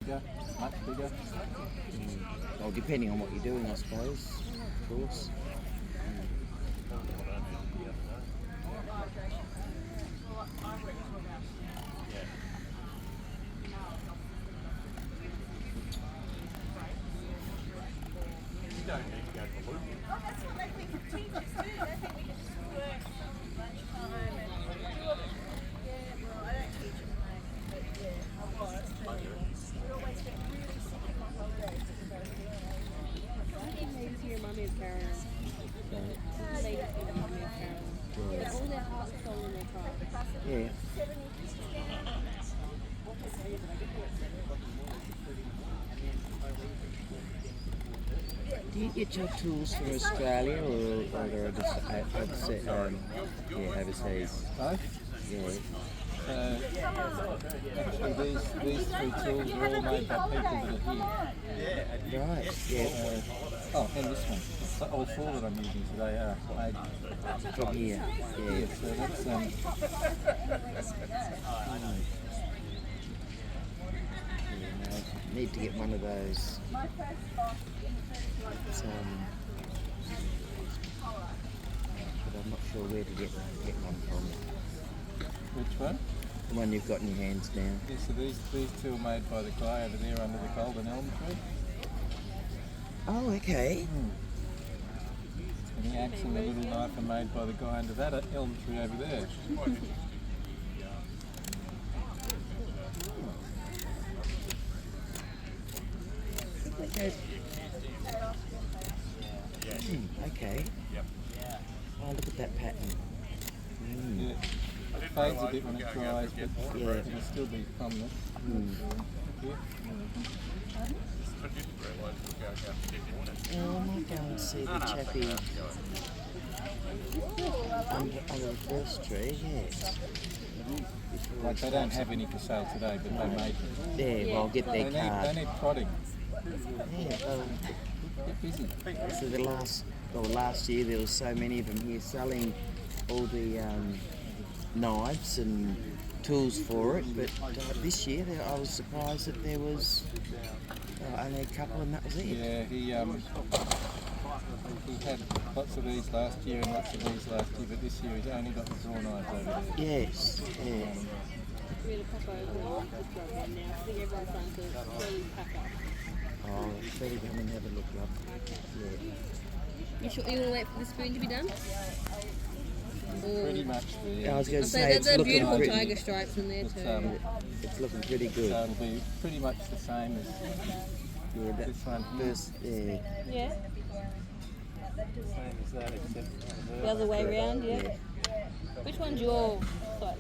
bigger, much bigger. Well, depending on what you're doing, I suppose, of course. You don't need to go to the loop. Oh, that's what they think of teachers too. They think we can just work lunchtime and do all the... Yeah, well, I don't teach at the moment, but yeah, I was. We always get really sick in my holidays to go to Ladies here, mummy of Carolyn. Ladies here, mummy of Carolyn. But all their heart and soul in their tribe. Yeah. 70 Do you get your tools from Australia or they're overseas? Overseas. Both. Yeah. Actually, these three tools are all made by people that are here. Right. Yeah. Oh, and this one. So all four that I'm using today are made From here. here. Yeah. So that's Need to get one of those. But I'm not sure where to get one from. which one? The one you've got in your hands now. Yeah, so these two are made by the guy over there under the golden elm tree. Oh, okay. And the axe and the little knife are made by the guy under that elm tree over there. Okay. Yep. Oh, look at that pattern. Yeah. It fades a bit when it dries, but Yeah. it'll still be prominent. Yeah. I didn't realise we were going out to get morning. Oh, I might go and see the chappie under the first tree, yes. Like they don't have any for sale today, but they made them. Yeah, well, I'll get their They card. need prodding. Yeah, well, Get busy. so last year there was so many of them here selling all the knives and tools for it, but this year I was surprised that there was only a couple and that was it. Yeah, he had lots of these last year and lots of these last year, but this year he's only got the draw knives over there. Yes, yeah. We're going to pop over and just grab one now. I think everyone's starting to slowly pack up. Oh, better come and have a look, love. Okay. Yeah. You sure you want to wait for the spoon to be done? Pretty much I was going to So say there's it's a looking beautiful pretty. tiger stripes in there too. It's looking pretty good. So it'll be pretty much the same as Yeah, that this one here. first, yeah. Yeah. Same as that, except The other way round, yeah. Which one's your size?